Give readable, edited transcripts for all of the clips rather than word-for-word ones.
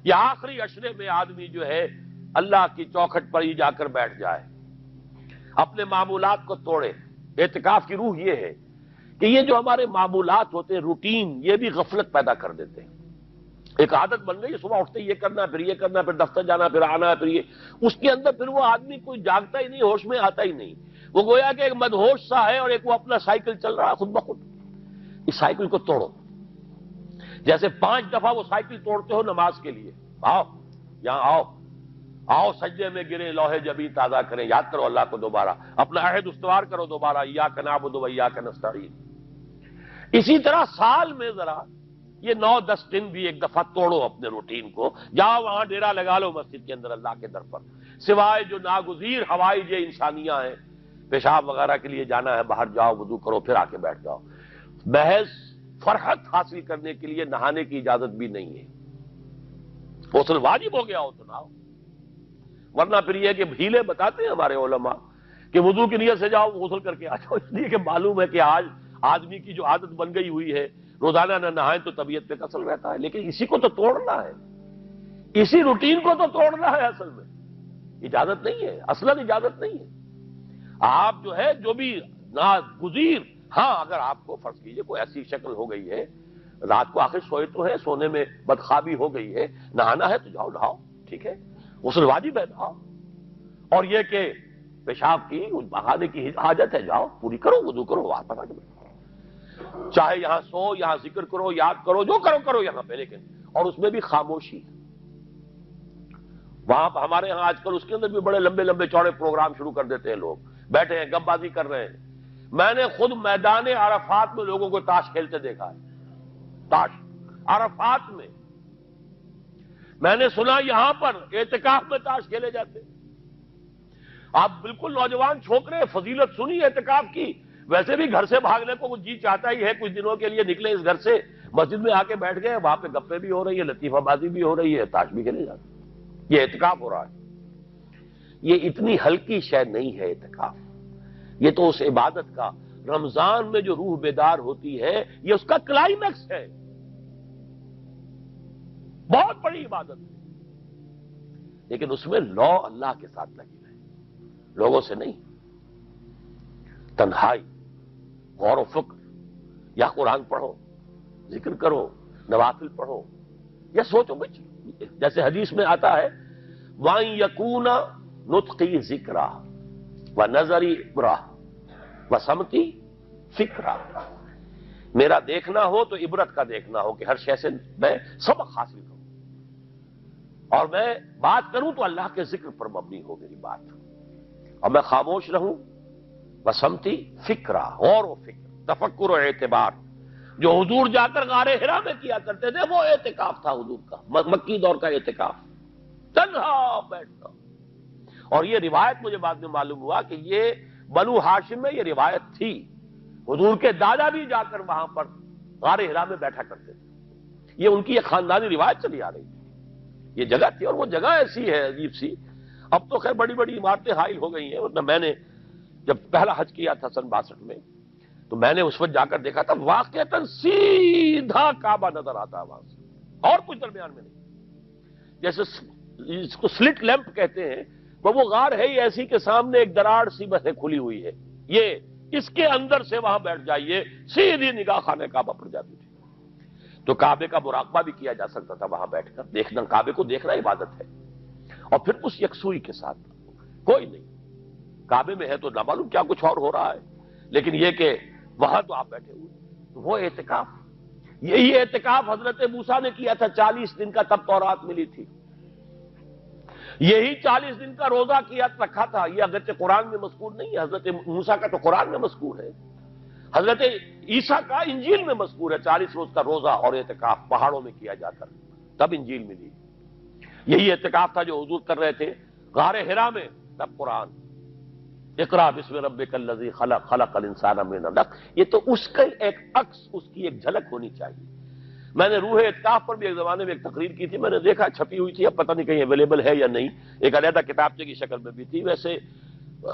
یہ آخری عشرے میں آدمی جو ہے اللہ کی چوکھٹ پر ہی جا کر بیٹھ جائے، اپنے معمولات کو توڑے۔ اعتکاف کی روح یہ ہے کہ یہ جو ہمارے معمولات ہوتے ہیں، روٹین، یہ بھی غفلت پیدا کر دیتے ہیں۔ ایک عادت بن گئی، صبح اٹھتے یہ کرنا، پھر یہ کرنا، پھر دفتر جانا، پھر آنا، پھر یہ، اس کے اندر پھر وہ آدمی کوئی جاگتا ہی نہیں، ہوش میں آتا ہی نہیں۔ وہ گویا کہ ایک مدہوش سا ہے اور ایک وہ اپنا سائیکل چل رہا ہے خود بخود۔ اس سائیکل کو توڑو، جیسے 5 دفعہ وہ سائیکل توڑتے ہو نماز کے لیے۔ آؤ یہاں آؤ، آؤ سجدے میں گرے، لوح جبین تازہ کریں، یاد کرو اللہ کو دوبارہ، اپنا عہد استوار کرو دوبارہ، ایاک نعبد و ایاک نستعین۔ اسی طرح سال میں ذرا یہ 9-10 دن بھی ایک دفعہ توڑو اپنے روٹین کو، جاؤ وہاں ڈیرا لگا لو مسجد کے اندر اللہ کے در پر، سوائے جو ناگزیر ہوائج انسانیاں ہیں، پیشاب وغیرہ کے لیے جانا ہے باہر، جاؤ وضو کرو پھر آ کے بیٹھ جاؤ۔ محض فرحت حاصل کرنے کے لیے نہانے کی اجازت بھی نہیں ہے۔ غسل واجب ہو گیا ہو تو نہاؤ، ورنہ پھر یہ کہ ہیلے بتاتے ہیں ہمارے علماء کہ وضو کی نیت سے جاؤ غسل کر کے آ جاؤ، اس لیے کہ معلوم ہے کہ آج آدمی کی جو عادت بن گئی ہوئی ہے روزانہ نہ نہائیں تو طبیعت پہ کسل رہتا ہے، لیکن اسی کو تو توڑنا ہے، اسی روٹین کو تو توڑنا ہے۔ اصل میں اجازت نہیں ہے، اصلاً اجازت نہیں ہے۔ آپ جو ہے جو بھی ناگزیر، ہاں اگر آپ کو فرض کیجئے کوئی ایسی شکل ہو گئی ہے، رات کو آخر سوئے تو ہے، سونے میں بدخوابی ہو گئی ہے، نہانا ہے تو جاؤ نہاؤ، ٹھیک ہے، غسل واجب ہے نہاؤ، اور یہ کہ پیشاب کی بہانے کی حاجت ہے، جاؤ پوری کرو، وضو کرو، واپس آ کے بیٹھو، چاہے یہاں سو، یہاں ذکر کرو، یاد کرو، جو کرو کرو یہاں پہ، لیکن اور اس میں بھی خاموشی۔ وہاں پہ ہمارے ہاں آج کل اس کے اندر بھی بڑے لمبے لمبے چوڑے پروگرام شروع کر دیتے ہیں، لوگ بیٹھے ہیں گپ بازی کر رہے ہیں۔ میں نے خود میدان عرفات میں لوگوں کو تاش کھیلتے دیکھا ہے، تاش عرفات میں۔ میں نے سنا یہاں پر اعتکاف میں تاش کھیلے جاتے۔ آپ بالکل نوجوان چھوکرے، فضیلت سنی اعتکاف کی، ویسے بھی گھر سے بھاگنے کو وہ جی چاہتا ہی ہے، کچھ دنوں کے لیے نکلے اس گھر سے، مسجد میں آ کے بیٹھ گئے، وہاں پہ گپے بھی ہو رہی ہے، لطیفہ بازی بھی ہو رہی ہے، تاش بھی کھیلے جاتے، یہ اعتکاف ہو رہا ہے۔ یہ اتنی ہلکی شے نہیں ہے اعتکاف، یہ تو اس عبادت کا، رمضان میں جو روح بیدار ہوتی ہے یہ اس کا کلائمیکس ہے، بہت بڑی عبادت ہے، لیکن اس میں لو اللہ کے ساتھ لگی رہے، لوگوں سے نہیں، تنہائی، غور و فکر، یا قرآن پڑھو، ذکر کرو، نوافل پڑھو، یا سوچو کچھ، جیسے حدیث میں آتا ہے وَأَن يَكُونَ نُطْقِي ذِكْرًا وَنَظَرِي عِبْرَةً وَسَمْتِي فِكْرًا، میرا دیکھنا ہو تو عبرت کا دیکھنا ہو کہ ہر شے سے میں سبق حاصل کروں، اور میں بات کروں تو اللہ کے ذکر پر مبنی ہو میری بات، اور میں خاموش رہوں، وَسَمْتِي فِكْرًا، غور و فکر، تفکر و اعتبار، جو حضور جا کر غار حرا میں کیا کرتے تھے، وہ اعتکاف تھا حضور کا، مکی دور کا اعتکاف، تنہا بیٹھنا۔ اور یہ روایت مجھے بعد میں معلوم ہوا کہ یہ بنو ہاشم میں یہ روایت تھی، حضور کے دادا بھی جا کر وہاں پر غار حرا میں بیٹھا کرتے تھے، یہ ان کی ایک خاندانی روایت چلی آ رہی تھی، یہ جگہ تھی، اور وہ جگہ ایسی ہے عجیب سی، اب تو خیر بڑی بڑی عمارتیں حائل ہو گئی ہیں، ورنہ میں نے جب پہلا حج کیا تھا سن 62 میں، تو میں نے اس وقت جا کر دیکھا تھا، واقعتاً سیدھا کعبہ نظر آتا ہے وہاں سے، اور کچھ درمیان میں نہیں، جیسے اس کو سلٹ لیمپ کہتے ہیں، وہ غار ہے ہی ایسی کہ سامنے ایک دراڑ سی بس کھلی ہوئی ہے، یہ اس کے اندر سے وہاں بیٹھ جائیے، سیدھی نگاہ خانے کعبہ پڑ جاتی تھی، تو کعبے کا مراقبہ بھی کیا جا سکتا تھا وہاں بیٹھ کر، دیکھنا، کعبے کو دیکھنا عبادت ہے، اور پھر اس یکسوئی کے ساتھ کوئی نہیں، کعبے میں ہے تو نہ معلوم کیا کچھ اور ہو رہا ہے، لیکن یہ کہ وہاں تو آپ بیٹھے ہوئے، وہ اعتکاف، یہی اعتکاف حضرت موسیٰ نے کیا تھا 40 دن کا، تب تورات ملی تھی، یہی 40 دن کا روزہ کیا رکھا تھا، یہ اگرچہ قرآن میں مذکور نہیں ہے، حضرت موسیٰ کا تو قرآن میں مذکور ہے، حضرت عیسیٰ کا انجیل میں مذکور ہے، 40 روز کا روزہ اور اعتکاف پہاڑوں میں کیا جا کر، تب انجیل ملی، یہی اعتکاف تھا جو حضور کر رہے تھے غار حرا میں، تب قرآن، اقرا بسم ربک الذی خلق، خلق الانسان من علق، یہ تو اس کا ایک عکس، اس کی ایک جھلک ہونی چاہیے۔ میں نے روح اعتکاف پر بھی ایک زمانے میں ایک تقریر کی تھی، میں نے دیکھا چھپی ہوئی تھی، اب پتہ نہیں کہیں اویلیبل ہے یا نہیں، ایک علیحدہ کتابچے کی شکل میں بھی تھی، ویسے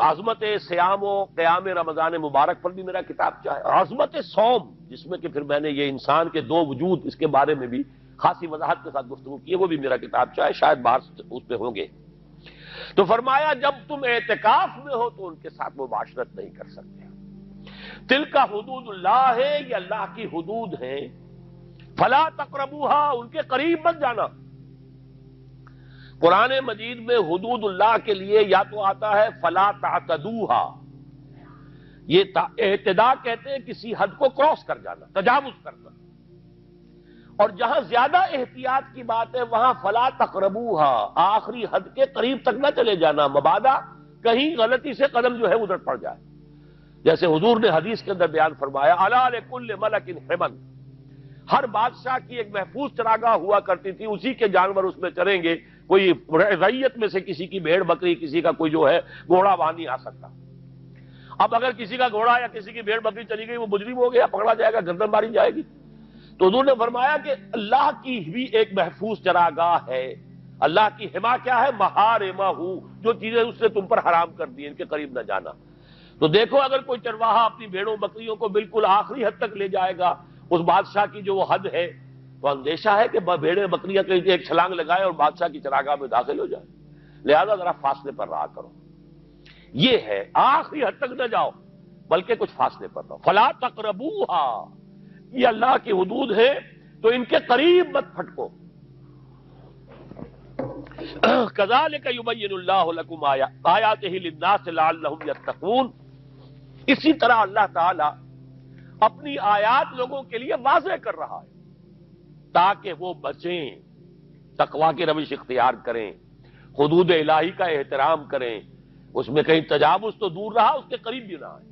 عظمت سیام و قیام رمضان مبارک پر بھی میرا کتابچہ ہے، عظمت صوم، جس میں کہ پھر میں نے یہ انسان کے 2 وجود، اس کے بارے میں بھی خاصی وضاحت کے ساتھ گفتگو کی ہے، وہ بھی میرا کتاب چاہے شاید باہر اس پہ ہوں گے۔ تو فرمایا جب تم اعتکاف میں ہو تو ان کے ساتھ مباشرت نہیں کر سکتے۔ تل کا حدود اللہ ہے، یہ اللہ کی حدود ہیں، فلا تقربوہا، ان کے قریب مت جانا۔ قرآن مجید میں حدود اللہ کے لیے یا تو آتا ہے فلا تعتدوہا، یہ اعتداء کہتے ہیں کسی حد کو کراس کر جانا، تجاوز کرنا، اور جہاں زیادہ احتیاط کی بات ہے وہاں فلا تقربوہا، آخری حد کے قریب تک نہ چلے جانا، مبادا کہیں غلطی سے قدم جو ہے ادھر پڑ جائے۔ جیسے حضور نے حدیث کے اندر بیان فرمایا الا لکل ملک حمل، ہر بادشاہ کی ایک محفوظ چراگاہ ہوا کرتی تھی، اسی کے جانور اس میں چریں گے، کوئی رعیت میں سے کسی کی بھیڑ بکری، کسی کا کوئی جو ہے گھوڑا وہاں نہیں آ سکتا۔ اب اگر کسی کا گھوڑا یا کسی کی بھیڑ بکری چلی گئی، وہ مجرم ہو گیا، پکڑا جائے گا، گردن ماری جائے گی۔ تو حضور نے فرمایا کہ اللہ کی بھی ایک محفوظ چراگاہ ہے، اللہ کی حما کیا ہے؟ محارمہ، جو چیزیں اس نے تم پر حرام کر دی، ان کے قریب نہ جانا۔ تو دیکھو اگر کوئی چرواہا اپنی بھیڑوں بکریوں کو بالکل آخری حد تک لے جائے گا، اس بادشاہ کی جو وہ حد ہے، تو اندیشہ ہے کہ بھیڑیں بکریاں کہیں ایک چھلانگ لگائے اور بادشاہ کی چراگاہ میں داخل ہو جائے، لہذا ذرا فاصلے پر رہا کرو۔ یہ ہے آخری حد تک نہ جاؤ بلکہ کچھ فاصلے پر رہو۔ فلا تقربوہا، یہ اللہ کی حدود ہے تو ان کے قریب مت پھٹکو۔ کذالک یبین اللہ لکم آیاتہ للناس لعلہم یتقون، اسی طرح اللہ تعالی اپنی آیات لوگوں کے لیے واضح کر رہا ہے تاکہ وہ بچیں، تقوی کی روش اختیار کریں، حدود الہی کا احترام کریں، اس میں کہیں تجاوز تو دور رہا، اس کے قریب بھی نہ آئے۔